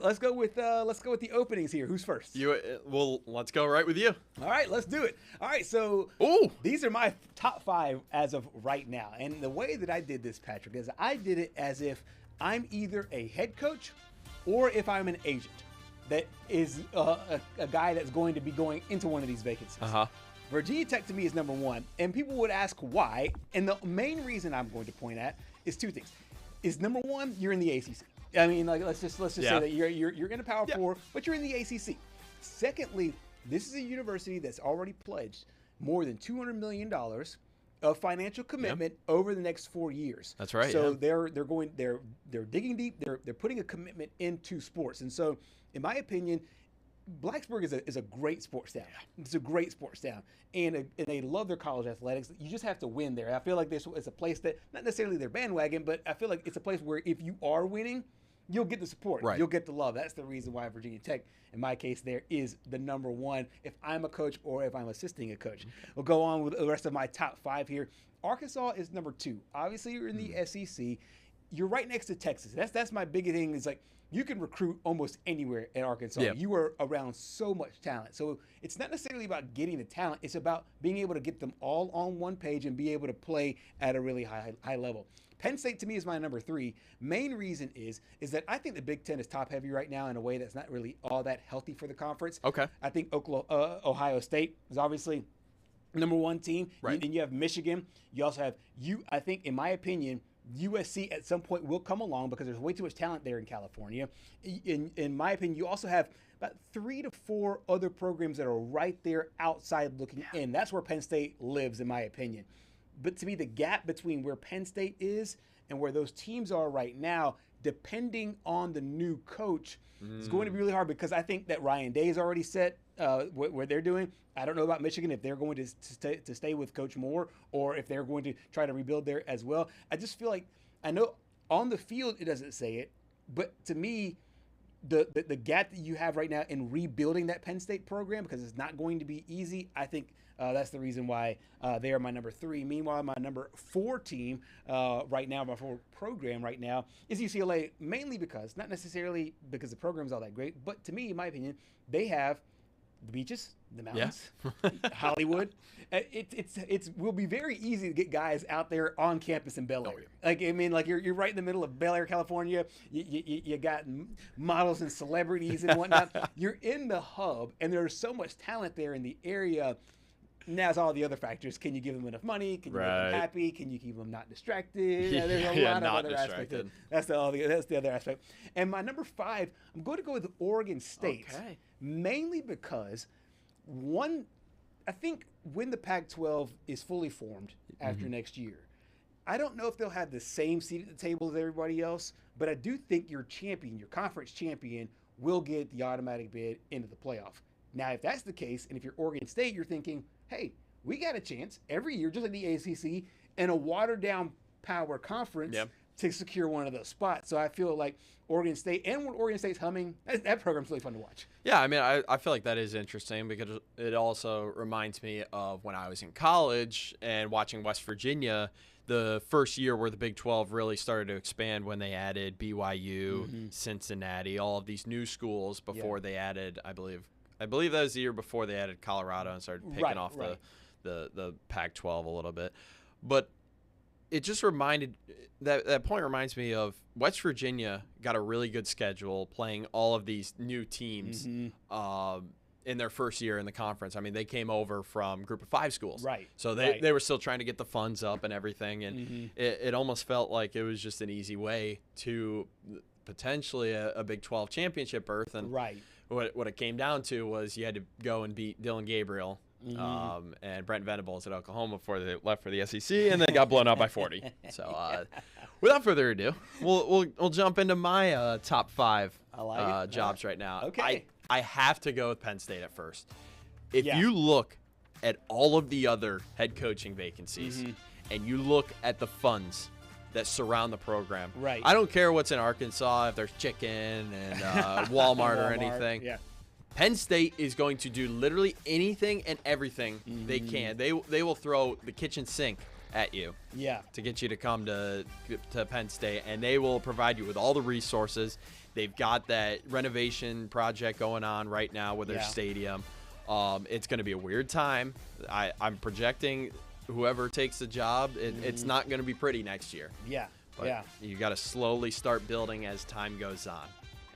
let's go with the openings here. Who's first? Well, let's go right with you. All right, let's do it. All right, so these are my top 5 as of right now. And the way that I did this, Patrick, is I did it as if I'm either a head coach or if I'm an agent that is a guy that's going to be going into one of these vacancies. Virginia Tech to me is number 1, and people would ask why. And the main reason I'm going to point at is 2 things. Is number 1, you're in the ACC. I mean, like let's just say that you're in a Power 4, but you're in the ACC. Secondly, this is a university that's already pledged more than $200 million of financial commitment over the next 4 years. That's right. So they're digging deep. They're putting a commitment into sports, and so in my opinion, Blacksburg is a great sports town. It's a great sports town, and they love their college athletics. You just have to win there. I feel like it's a place that, not necessarily their bandwagon, but I feel like it's a place where if you are winning, you'll get the support. Right. You'll get the love. That's the reason why Virginia Tech, in my case, there is the number 1 if I'm a coach or if I'm assisting a coach. We'll go on with the rest of my top 5 here. Arkansas is number 2. Obviously, you're in the SEC. You're right next to Texas. That's my big thing. Is like you can recruit almost anywhere in Arkansas. Yeah. You are around so much talent. So it's not necessarily about getting the talent. It's about being able to get them all on one page and be able to play at a really high level. Penn State to me is my number 3. Main reason is that I think the Big Ten is top heavy right now in a way that's not really all that healthy for the conference. Okay. I think Ohio State is obviously number 1 team. Right. Then you have Michigan. You also have I think, in my opinion, USC at some point will come along because there's way too much talent there in California. In my opinion, you also have about 3 to 4 other programs that are right there outside looking in. That's where Penn State lives, in my opinion. But to me, the gap between where Penn State is and where those teams are right now, depending on the new coach, is going to be really hard because I think that Ryan Day is already set what they're doing. I don't know about Michigan, if they're going to stay with Coach Moore or if they're going to try to rebuild there as well. I just feel like, I know on the field it doesn't say it, but to me, the gap that you have right now in rebuilding that Penn State program, because it's not going to be easy, I think that's the reason why they are my number 3. Meanwhile, my number 4 team right now, my 4 program right now, is UCLA, mainly because, not necessarily because the program's all that great, but to me, in my opinion, they have the beaches, the mountains, Hollywood. It will be very easy to get guys out there on campus in Bel Air. Like, I mean, like you're right in the middle of Bel Air, California. You got models and celebrities and whatnot. You're in the hub, and there's so much talent there in the area. Now it's all the other factors. Can you give them enough money? Can you make them happy? Can you keep them not distracted? There's a lot of other aspects. That's the other aspect. And my number 5, I'm going to go with Oregon State. Okay. Mainly because, one, I think when the Pac-12 is fully formed after next year, I don't know if they'll have the same seat at the table as everybody else, but I do think your champion, your conference champion, will get the automatic bid into the playoff. Now, if that's the case, and if you're Oregon State, you're thinking, hey, we got a chance every year, just like the ACC, in a watered-down power conference to secure one of those spots. So I feel like Oregon State, and when Oregon State's humming, that program's really fun to watch. Yeah, I mean, I feel like that is interesting because it also reminds me of when I was in college and watching West Virginia, the first year where the Big 12 really started to expand when they added BYU, Cincinnati, all of these new schools before they added, I believe that was the year before they added Colorado and started picking off the Pac-12 a little bit. But it just reminded that point reminds me of West Virginia got a really good schedule playing all of these new teams in their first year in the conference. I mean, they came over from Group of 5 schools. Right. So they were still trying to get the funds up and everything. And it almost felt like it was just an easy way to potentially a Big 12 championship berth. And what it came down to was you had to go and beat Dylan Gabriel and Brent Venables at Oklahoma before they left for the SEC, and then got blown out by 40. So without further ado, we'll jump into my top 5 jobs right now. Okay. I have to go with Penn State at first. If you look at all of the other head coaching vacancies and you look at the funds that surround the program, I don't care what's in Arkansas, if there's chicken and Walmart or anything. Penn State is going to do literally anything and everything they can. They will throw the kitchen sink at you. Yeah. To get you to come to Penn State, and they will provide you with all the resources. They've got that renovation project going on right now with their stadium. It's going to be a weird time. I'm projecting whoever takes the job, it's not going to be pretty next year. Yeah. But you got to slowly start building as time goes on.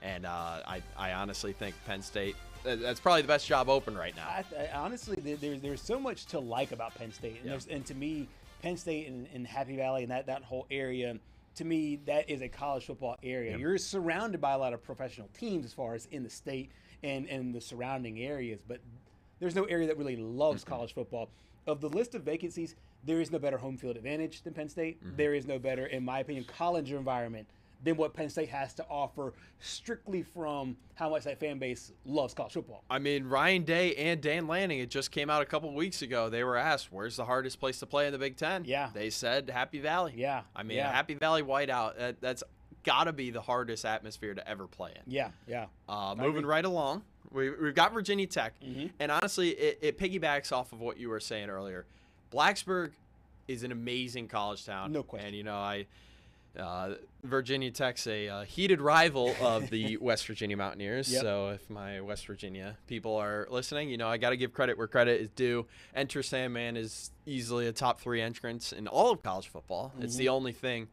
And I honestly think Penn State, that's probably the best job open right now. Honestly, there's so much to like about Penn State. And to me, Penn State and Happy Valley and that whole area, to me, that is a college football area. Yep. You're surrounded by a lot of professional teams as far as in the state and the surrounding areas, but there's no area that really loves college football. Of the list of vacancies, there is no better home field advantage than Penn State. There is no better, in my opinion, college environment than what Penn State has to offer, strictly from how much that fan base loves college football. I mean, Ryan Day and Dan Lanning, it just came out a couple weeks ago. They were asked, where's the hardest place to play in the Big Ten? Yeah. They said Happy Valley. Yeah. I mean, Happy Valley whiteout, that's got to be the hardest atmosphere to ever play in. Yeah. Moving right along, we've got Virginia Tech. And honestly, it piggybacks off of what you were saying earlier. Blacksburg is an amazing college town. No question. And, you know, Virginia Tech's a heated rival of the West Virginia Mountaineers. Yep. So if my West Virginia people are listening, you know, I got to give credit where credit is due. Enter Sandman is easily a top 3 entrance in all of college football. It's the only thing,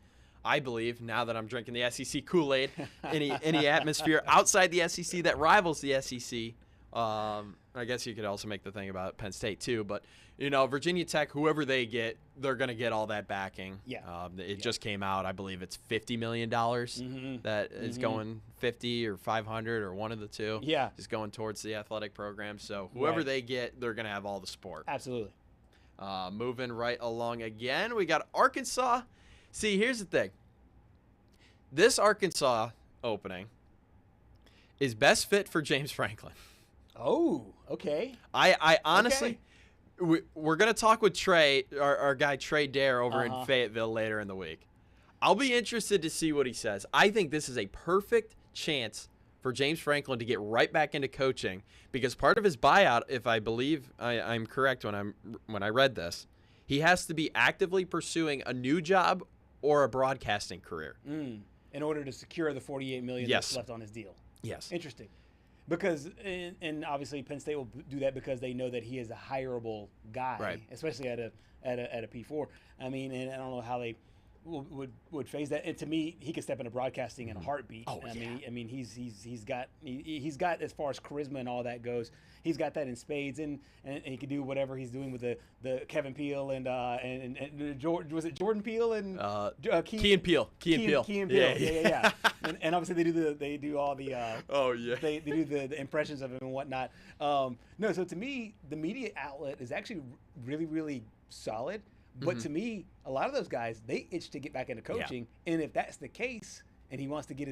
I believe, now that I'm drinking the SEC Kool-Aid, any atmosphere outside the SEC that rivals the SEC. I guess you could also make the thing about Penn State too, but you know, Virginia Tech, whoever they get, they're going to get all that backing. Yeah. It just came out, I believe it's $50 million that is going 50 or 500 or one of the two. Yeah. Is going towards the athletic program. So whoever they get, they're going to have all the support. Absolutely. Moving right along again, we got Arkansas. See, here's the thing. This Arkansas opening is best fit for James Franklin. Oh, okay. I honestly, we're going to talk with Trey, our guy Trey Dare over in Fayetteville later in the week. I'll be interested to see what he says. I think this is a perfect chance for James Franklin to get right back into coaching, because part of his buyout, if I believe I'm correct when I read this, he has to be actively pursuing a new job or a broadcasting career in order to secure the $48 million that's left on his deal. Yes. Interesting. Because, and obviously Penn State will do that because they know that he is a hireable guy, especially at a P4. I mean, and I don't know how they would phase that. And to me, he could step into broadcasting in a heartbeat. Oh, I mean, he's got, as far as charisma and all that goes, he's got that in spades, and he can do whatever he's doing with the Kevin Peele and George, was it Jordan Peele and Key and Peele. Yeah. And obviously they do all the they do the impressions of him and whatnot. No, so to me, the media outlet is actually really, really solid. But to me, a lot of those guys, they itch to get back into coaching, and if that's the case, and he wants to get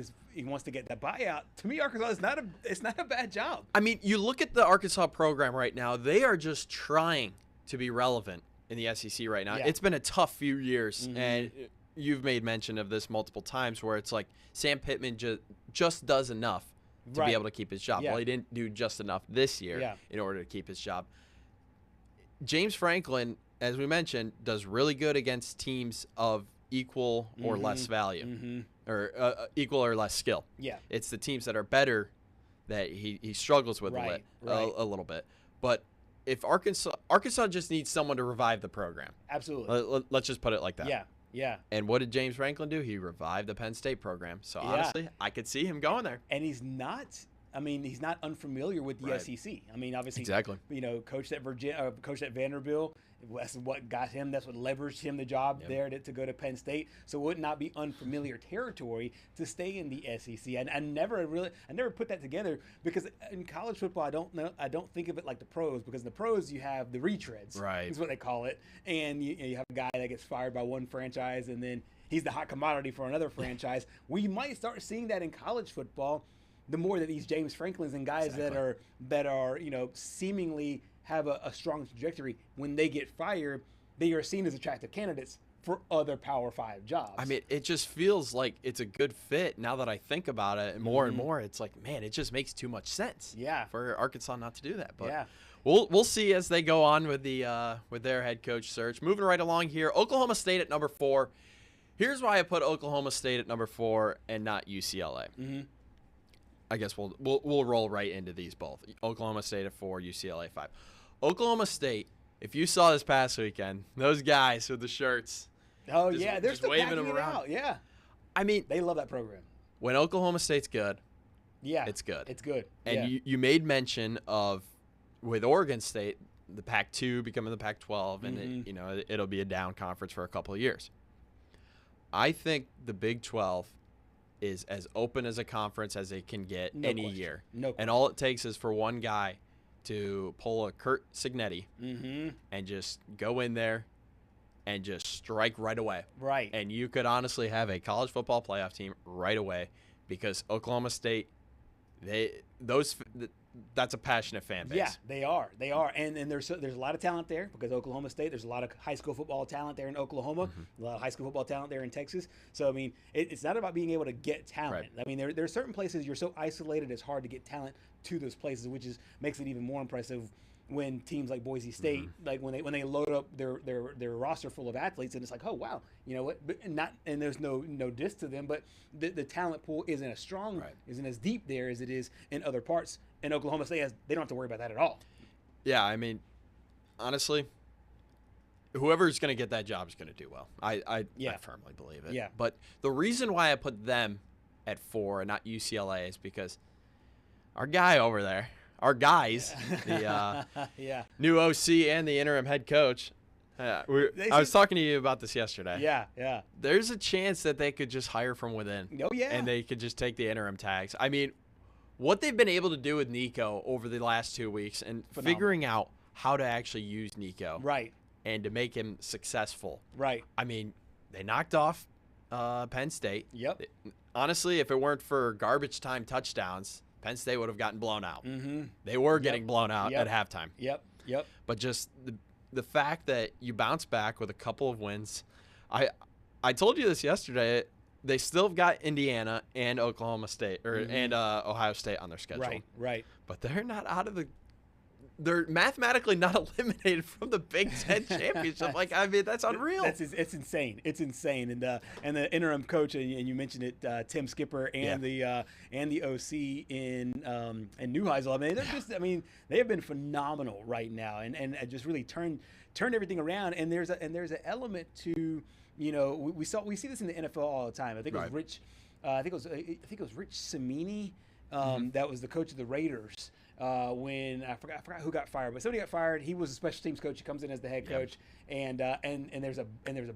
that buyout, to me, Arkansas is not a bad job. I mean, you look at the Arkansas program right now; they are just trying to be relevant in the SEC right now. Yeah. It's been a tough few years, and you've made mention of this multiple times, where it's like Sam Pittman just does enough to be able to keep his job. Yeah. Well, he didn't do just enough this year in order to keep his job. James Franklin, as we mentioned, does really good against teams of equal or less value, or equal or less skill. Yeah, it's the teams that are better that he struggles with a little bit. But if Arkansas just needs someone to revive the program. Absolutely. Let's just put it like that. Yeah. And what did James Franklin do? He revived the Penn State program. So honestly, I could see him going there. And he's not unfamiliar with the SEC. I mean, obviously, you know, coached at Vanderbilt. That's what got him. That's what leveraged him the job there to go to Penn State. So it would not be unfamiliar territory to stay in the SEC. I never put that together, because in college football, I don't think of it like the pros, because in the pros you have the retreads, is what they call it, and you have a guy that gets fired by one franchise and then he's the hot commodity for another franchise. We might start seeing that in college football, the more that these James Franklins and guys that are you know, seemingly have a strong trajectory, when they get fired, they are seen as attractive candidates for other Power 5 jobs. I mean, it just feels like it's a good fit now that I think about it. And more and more, it's like, man, it just makes too much sense. Yeah. For Arkansas not to do that. But yeah. we'll see as they go on with with their head coach search. Moving right along here, Oklahoma State at number 4. Here's why I put Oklahoma State at number 4 and not UCLA. Mm-hmm. I guess we'll roll right into these both. Oklahoma State at 4, UCLA 5. Oklahoma State, if you saw this past weekend, those guys with the shirts. Oh, yeah. They're just still waving packing them it around. out. Yeah. I mean, They love that program. when Oklahoma State's good, Yeah. it's good. It's good. And yeah. you made mention of, with Oregon State, the Pac-2 becoming the Pac-12, and it'll be a down conference for a couple of years. I think the Big 12 is as open as a conference as it can get any year. No question. And all it takes is for one guy to pull a Kurt Signetti and just go in there and just strike right away. Right. And you could honestly have a college football playoff team right away, because Oklahoma State, that's a passionate fan base. Yeah, they are. They are. And there's a lot of talent there, because Oklahoma State, there's a lot of high school football talent there in Oklahoma, a lot of high school football talent there in Texas. So, I mean, it's not about being able to get talent. Right. I mean, there are certain places you're so isolated, it's hard to get talent to those places, which makes it even more impressive when teams like Boise State, like when they load up their roster full of athletes, and it's like, oh wow, you know what? But and there's no diss to them, but the talent pool isn't as strong, isn't as deep there as it is in other parts. And Oklahoma State they don't have to worry about that at all. Yeah, I mean, honestly, whoever's going to get that job is going to do well. I firmly believe it. Yeah. But the reason why I put them at 4 and not UCLA is because our guy over there, our guys, the new OC and the interim head coach. I was talking to you about this yesterday. Yeah. There's a chance that they could just hire from within. Oh, yeah. And they could just take the interim tags. I mean, what they've been able to do with Nico over the last 2 weeks and figuring out how to actually use Nico. Right. And to make him successful. Right. I mean, they knocked off Penn State. Yep. Honestly, if it weren't for garbage time touchdowns, Penn State would have gotten blown out. They were getting blown out at halftime. Yep. But just the fact that you bounce back with a couple of wins. I told you this yesterday. They still have got Indiana and Oklahoma State and Ohio State on their schedule. Right. But they're not out of the. They're mathematically not eliminated from the Big Ten championship. Like, I mean, that's unreal. It's insane. It's insane. And the interim coach, and you mentioned it, Tim Skipper, and the OC in Neuheisel. I mean, they have been phenomenal right now, and just really turned everything around. And there's an element to, we see this in the NFL all the time. I think it was Rich. I think it was Rich Simone. That was the coach of the Raiders. When I forgot who got fired, but somebody got fired. He was a special teams coach. He comes in as the head coach, and there's a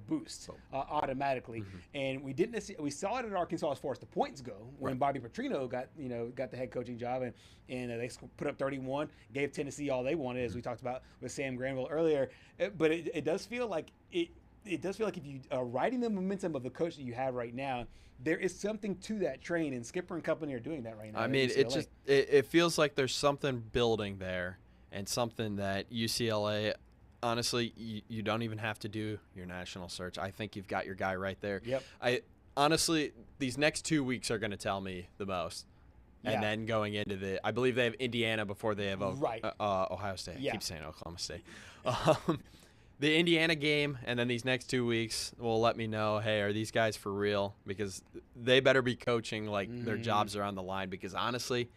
boost automatically. And we saw it at Arkansas as far as the points go when Bobby Petrino got the head coaching job, and they put up 31, gave Tennessee all they wanted, as we talked about with Sam Granville earlier. But it does feel like it does feel like if you are riding the momentum of the coach that you have right now, there is something to that train, and Skipper and company are doing that right now. I mean, it feels like there's something building there, and something that UCLA, honestly, you don't even have to do your national search. I think you've got your guy right there. Yep. Honestly, these next 2 weeks are going to tell me the most. And then going into I believe they have Indiana before they have Ohio State. I keep saying Oklahoma State. The Indiana game, and then these next 2 weeks will let me know, hey, are these guys for real? Because they better be coaching like their jobs are on the line, because honestly,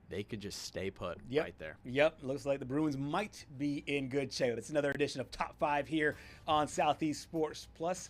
they could just stay put right there. Yep, looks like the Bruins might be in good shape. It's another edition of Top 5 here on Southeast Sports Plus.